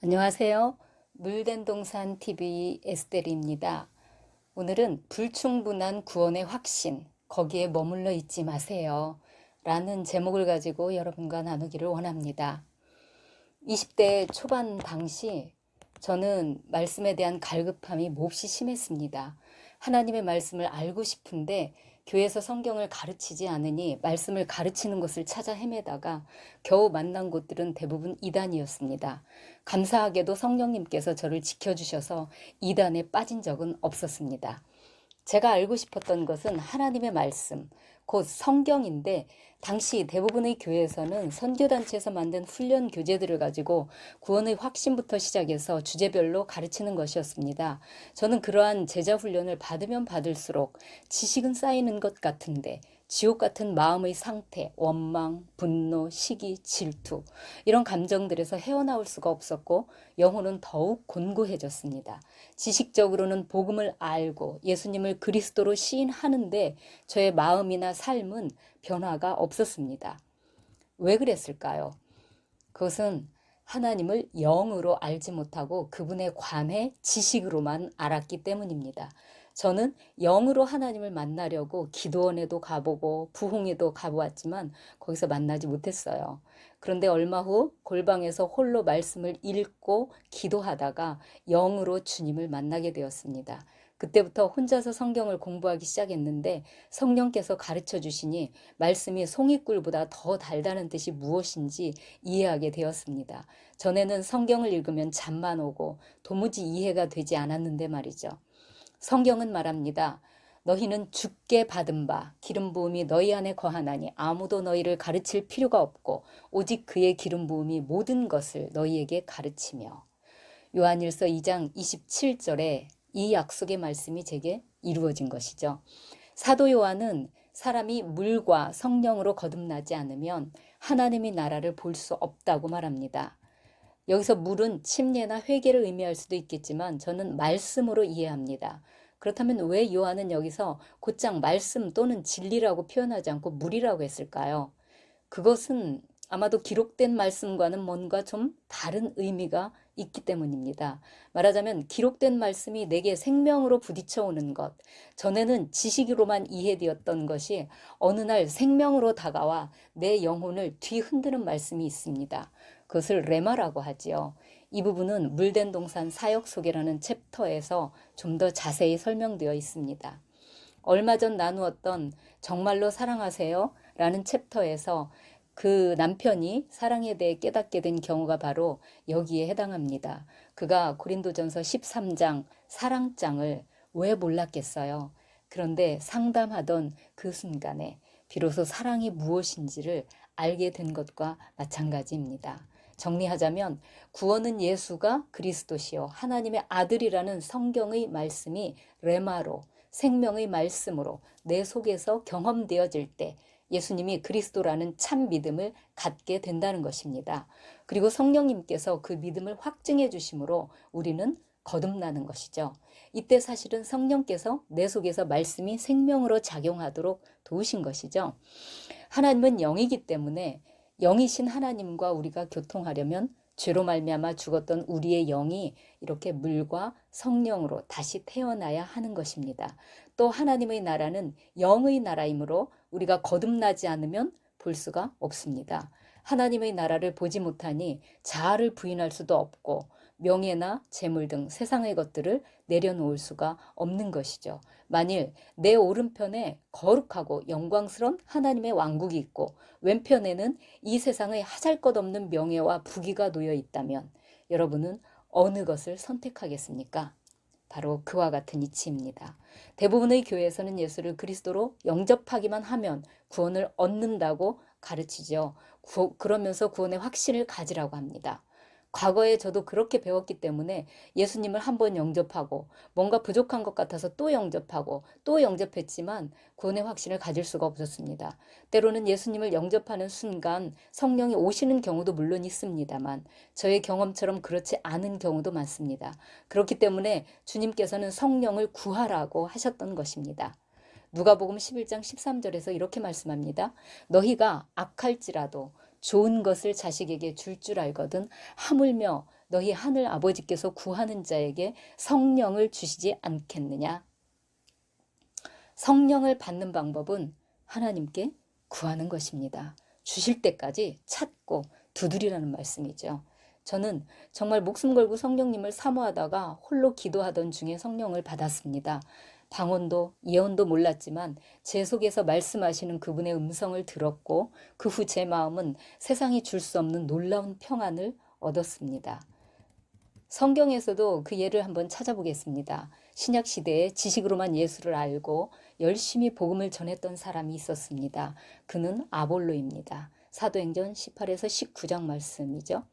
안녕하세요. 물된 동산 TV 에스테르입니다. 오늘은 불충분한 구원의 확신, 거기에 머물러 있지 마세요. 라는 제목을 가지고 여러분과 나누기를 원합니다. 20대 초반 당시 저는 말씀에 대한 갈급함이 몹시 심했습니다. 하나님의 말씀을 알고 싶은데 교회에서 성경을 가르치지 않으니 말씀을 가르치는 곳을 찾아 헤매다가 겨우 만난 곳들은 대부분 이단이었습니다. 감사하게도 성령님께서 저를 지켜주셔서 이단에 빠진 적은 없었습니다. 제가 알고 싶었던 것은 하나님의 말씀, 곧 성경인데 당시 대부분의 교회에서는 선교단체에서 만든 훈련 교재들을 가지고 구원의 확신부터 시작해서 주제별로 가르치는 것이었습니다. 저는 그러한 제자 훈련을 받으면 받을수록 지식은 쌓이는 것 같은데 지옥 같은 마음의 상태, 원망, 분노, 시기, 질투 이런 감정들에서 헤어나올 수가 없었고 영혼은 더욱 곤고해졌습니다. 지식적으로는 복음을 알고 예수님을 그리스도로 시인하는데 저의 마음이나 삶은 변화가 없었습니다. 왜 그랬을까요? 그것은 하나님을 영으로 알지 못하고 그분에 관해 지식으로만 알았기 때문입니다. 저는 영으로 하나님을 만나려고 기도원에도 가보고 부흥에도 가보았지만 거기서 만나지 못했어요. 그런데 얼마 후 골방에서 홀로 말씀을 읽고 기도하다가 영으로 주님을 만나게 되었습니다. 그때부터 혼자서 성경을 공부하기 시작했는데 성령께서 가르쳐 주시니 말씀이 송이꿀보다 더 달다는 뜻이 무엇인지 이해하게 되었습니다. 전에는 성경을 읽으면 잠만 오고 도무지 이해가 되지 않았는데 말이죠. 성경은 말합니다. 너희는 주께 받은 바 기름 부음이 너희 안에 거하나니 아무도 너희를 가르칠 필요가 없고 오직 그의 기름 부음이 모든 것을 너희에게 가르치며. 요한일서 2장 27절에 이 약속의 말씀이 제게 이루어진 것이죠. 사도 요한은 사람이 물과 성령으로 거듭나지 않으면 하나님의 나라를 볼 수 없다고 말합니다. 여기서 물은 침례나 회개를 의미할 수도 있겠지만 저는 말씀으로 이해합니다. 그렇다면 왜 요한은 여기서 곧장 말씀 또는 진리라고 표현하지 않고 물이라고 했을까요? 그것은 아마도 기록된 말씀과는 뭔가 좀 다른 의미가 있기 때문입니다. 말하자면 기록된 말씀이 내게 생명으로 부딪혀 오는 것, 전에는 지식으로만 이해되었던 것이 어느 날 생명으로 다가와 내 영혼을 뒤흔드는 말씀이 있습니다. 그것을 레마라고 하지요. 이 부분은 물된 동산 사역 소개라는 챕터에서 좀 더 자세히 설명되어 있습니다. 얼마 전 나누었던 정말로 사랑하세요? 라는 챕터에서 그 남편이 사랑에 대해 깨닫게 된 경우가 바로 여기에 해당합니다. 그가 고린도전서 13장 사랑장을 왜 몰랐겠어요? 그런데 상담하던 그 순간에 비로소 사랑이 무엇인지를 알게 된 것과 마찬가지입니다. 정리하자면 구원은 예수가 그리스도시요 하나님의 아들이라는 성경의 말씀이 레마로 생명의 말씀으로 내 속에서 경험되어질 때 예수님이 그리스도라는 참 믿음을 갖게 된다는 것입니다. 그리고 성령님께서 그 믿음을 확증해 주심으로 우리는 거듭나는 것이죠. 이때 사실은 성령께서 내 속에서 말씀이 생명으로 작용하도록 도우신 것이죠. 하나님은 영이기 때문에 영이신 하나님과 우리가 교통하려면 죄로 말미암아 죽었던 우리의 영이 이렇게 물과 성령으로 다시 태어나야 하는 것입니다. 또 하나님의 나라는 영의 나라이므로 우리가 거듭나지 않으면 볼 수가 없습니다. 하나님의 나라를 보지 못하니 자아를 부인할 수도 없고 명예나 재물 등 세상의 것들을 내려놓을 수가 없는 것이죠. 만일 내 오른편에 거룩하고 영광스러운 하나님의 왕국이 있고 왼편에는 이 세상의 하잘것없는 명예와 부귀가 놓여 있다면 여러분은 어느 것을 선택하겠습니까? 바로 그와 같은 이치입니다. 대부분의 교회에서는 예수를 그리스도로 영접하기만 하면 구원을 얻는다고 가르치죠. 그러면서 구원의 확신을 가지라고 합니다. 과거에 저도 그렇게 배웠기 때문에 예수님을 한번 영접하고 뭔가 부족한 것 같아서 또 영접하고 또 영접했지만 구원의 확신을 가질 수가 없었습니다. 때로는 예수님을 영접하는 순간 성령이 오시는 경우도 물론 있습니다만 저의 경험처럼 그렇지 않은 경우도 많습니다. 그렇기 때문에 주님께서는 성령을 구하라고 하셨던 것입니다. 누가복음 11장 13절에서 이렇게 말씀합니다. 너희가 악할지라도 좋은 것을 자식에게 줄 알거든 하물며 너희 하늘 아버지께서 구하는 자에게 성령을 주시지 않겠느냐? 성령을 받는 방법은 하나님께 구하는 것입니다. 주실 때까지 찾고 두드리라는 말씀이죠. 저는 정말 목숨 걸고 성령님을 사모하다가 홀로 기도하던 중에 성령을 받았습니다. 방언도 예언도 몰랐지만 제 속에서 말씀하시는 그분의 음성을 들었고 그 후 제 마음은 세상이 줄 수 없는 놀라운 평안을 얻었습니다. 성경에서도 그 예를 한번 찾아보겠습니다. 신약 시대에 지식으로만 예수를 알고 열심히 복음을 전했던 사람이 있었습니다. 그는 아볼로입니다. 사도행전 18에서 19장 말씀이죠.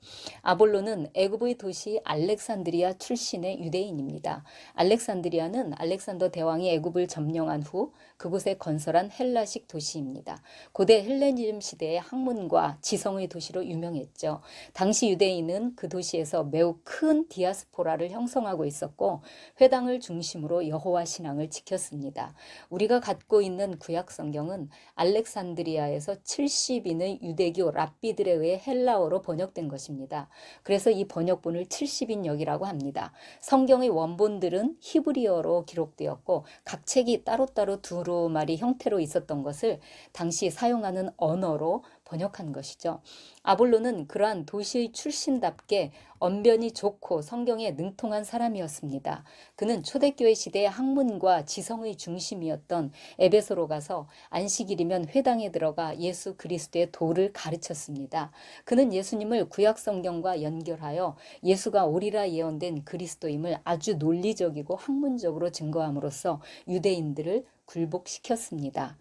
아볼로는 애굽의 도시 알렉산드리아 출신의 유대인입니다. 알렉산드리아는 알렉산더 대왕이 애굽을 점령한 후 그곳에 건설한 헬라식 도시입니다. 고대 헬레니즘 시대의 학문과 지성의 도시로 유명했죠. 당시 유대인은 그 도시에서 매우 큰 디아스포라를 형성하고 있었고 회당을 중심으로 여호와 신앙을 지켰습니다. 우리가 갖고 있는 구약 성경은 알렉산드리아에서 70인의 유대교 랍비들에 의해 헬라어로 번역된 것입니다. 그래서 이 번역본을 70인역이라고 합니다. 성경의 원본들은 히브리어로 기록되었고 각 책이 따로따로 두루마리 형태로 있었던 것을 당시 사용하는 언어로 번역한 것이죠. 아볼로는 그러한 도시의 출신답게 언변이 좋고 성경에 능통한 사람이었습니다. 그는 초대교회 시대의 학문과 지성의 중심이었던 에베소로 가서 안식일이면 회당에 들어가 예수 그리스도의 도를 가르쳤습니다. 그는 예수님을 구약 성경과 연결하여 예수가 오리라 예언된 그리스도임을 아주 논리적이고 학문적으로 증거함으로써 유대인들을 굴복시켰습니다.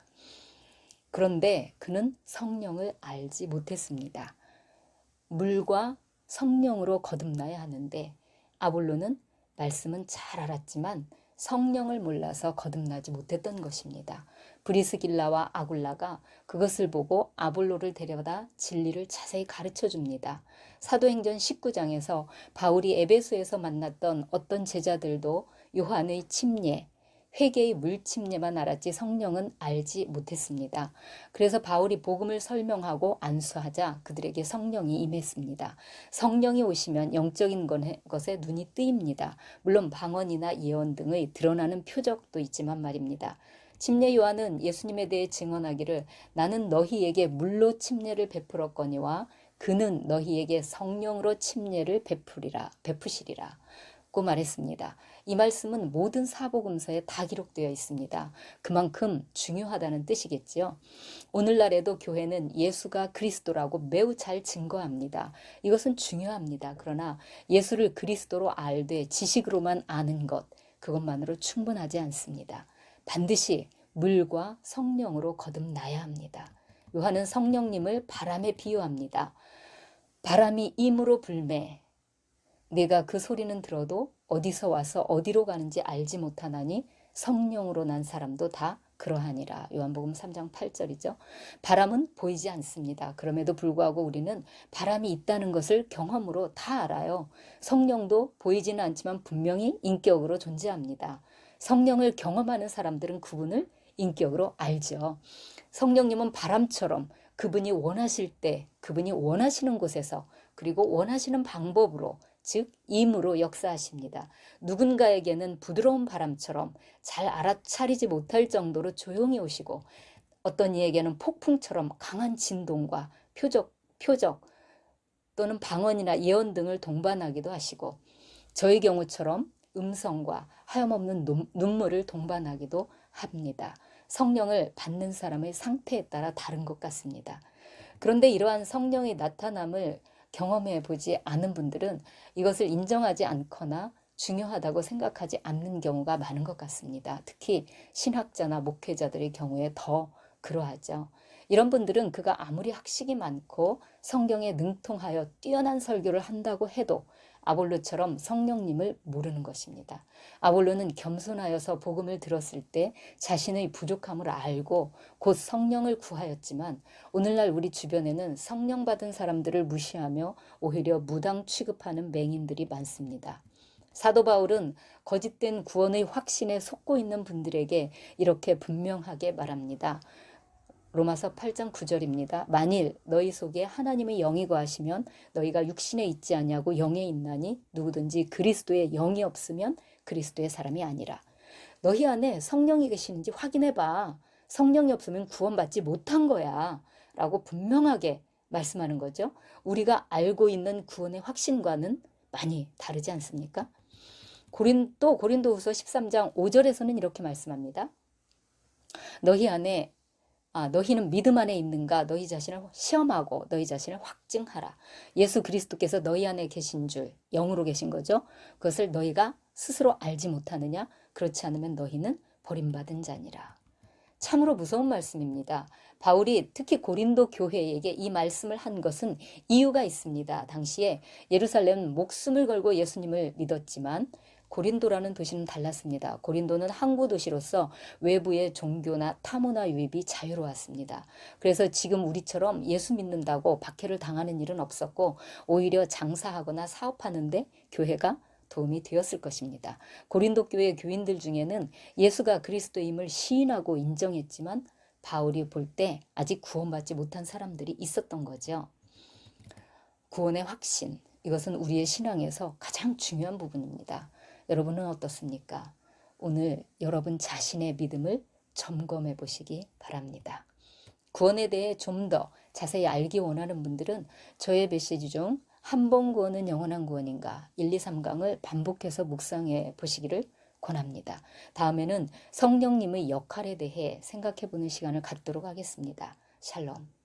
그런데 그는 성령을 알지 못했습니다. 물과 성령으로 거듭나야 하는데 아볼로는 말씀은 잘 알았지만 성령을 몰라서 거듭나지 못했던 것입니다. 브리스길라와 아굴라가 그것을 보고 아볼로를 데려다 진리를 자세히 가르쳐 줍니다. 사도행전 19장에서 바울이 에베소에서 만났던 어떤 제자들도 요한의 침례, 회개의 물침례만 알았지 성령은 알지 못했습니다. 그래서 바울이 복음을 설명하고 안수하자 그들에게 성령이 임했습니다. 성령이 오시면 영적인 것에 눈이 뜨입니다. 물론 방언이나 예언 등의 드러나는 표적도 있지만 말입니다. 침례 요한은 예수님에 대해 증언하기를 나는 너희에게 물로 침례를 베풀었거니와 그는 너희에게 성령으로 침례를 베푸시리라 고 말했습니다. 이 말씀은 모든 사복음서에 다 기록되어 있습니다. 그만큼 중요하다는 뜻이겠지요. 오늘날에도 교회는 예수가 그리스도라고 매우 잘 증거합니다. 이것은 중요합니다. 그러나 예수를 그리스도로 알되 지식으로만 아는 것, 그것만으로 충분하지 않습니다. 반드시 물과 성령으로 거듭나야 합니다. 요한은 성령님을 바람에 비유합니다. 바람이 임으로 불매 내가 그 소리는 들어도 어디서 와서 어디로 가는지 알지 못하나니 성령으로 난 사람도 다 그러하니라. 요한복음 3장 8절이죠. 바람은 보이지 않습니다. 그럼에도 불구하고 우리는 바람이 있다는 것을 경험으로 다 알아요. 성령도 보이지는 않지만 분명히 인격으로 존재합니다. 성령을 경험하는 사람들은 그분을 인격으로 알죠. 성령님은 바람처럼 그분이 원하실 때, 그분이 원하시는 곳에서 그리고 원하시는 방법으로 즉 임으로 역사하십니다. 누군가에게는 부드러운 바람처럼 잘 알아차리지 못할 정도로 조용히 오시고 어떤 이에게는 폭풍처럼 강한 진동과 표적 또는 방언이나 예언 등을 동반하기도 하시고 저의 경우처럼 음성과 하염없는 눈물을 동반하기도 합니다. 성령을 받는 사람의 상태에 따라 다른 것 같습니다. 그런데 이러한 성령의 나타남을 경험해 보지 않은 분들은 이것을 인정하지 않거나 중요하다고 생각하지 않는 경우가 많은 것 같습니다. 특히 신학자나 목회자들의 경우에 더 그러하죠. 이런 분들은 그가 아무리 학식이 많고 성경에 능통하여 뛰어난 설교를 한다고 해도 아볼로처럼 성령님을 모르는 것입니다. 아볼로는 겸손하여서 복음을 들었을 때 자신의 부족함을 알고 곧 성령을 구하였지만 오늘날 우리 주변에는 성령 받은 사람들을 무시하며 오히려 무당 취급하는 맹인들이 많습니다. 사도 바울은 거짓된 구원의 확신에 속고 있는 분들에게 이렇게 분명하게 말합니다. 로마서 8장 9절입니다. 만일 너희 속에 하나님의 영이 거하시면 너희가 육신에 있지 아니하고 영에 있나니 누구든지 그리스도의 영이 없으면 그리스도의 사람이 아니라. 너희 안에 성령이 계시는지 확인해 봐. 성령이 없으면 구원받지 못한 거야. 라고 분명하게 말씀하는 거죠. 우리가 알고 있는 구원의 확신과는 많이 다르지 않습니까? 고린도후서 13장 5절에서는 이렇게 말씀합니다. 너희는 믿음 안에 있는가? 너희 자신을 시험하고 너희 자신을 확증하라. 예수 그리스도께서 너희 안에 계신 줄, 영으로 계신 거죠. 그것을 너희가 스스로 알지 못하느냐? 그렇지 않으면 너희는 버림받은 자니라. 참으로 무서운 말씀입니다. 바울이 특히 고린도 교회에게 이 말씀을 한 것은 이유가 있습니다. 당시에 예루살렘은 목숨을 걸고 예수님을 믿었지만 고린도라는 도시는 달랐습니다. 고린도는 항구 도시로서 외부의 종교나 타모나 유입이 자유로웠습니다. 그래서 지금 우리처럼 예수 믿는다고 박해를 당하는 일은 없었고 오히려 장사하거나 사업하는데 교회가 도움이 되었을 것입니다. 고린도 교회 교인들 중에는 예수가 그리스도임을 시인하고 인정했지만 바울이 볼 때 아직 구원받지 못한 사람들이 있었던 거죠. 구원의 확신, 이것은 우리의 신앙에서 가장 중요한 부분입니다. 여러분은 어떻습니까? 오늘 여러분 자신의 믿음을 점검해 보시기 바랍니다. 구원에 대해 좀 더 자세히 알기 원하는 분들은 저의 메시지 중 한 번 구원은 영원한 구원인가 1, 2, 3강을 반복해서 묵상해 보시기를 권합니다. 다음에는 성령님의 역할에 대해 생각해 보는 시간을 갖도록 하겠습니다. 샬롬.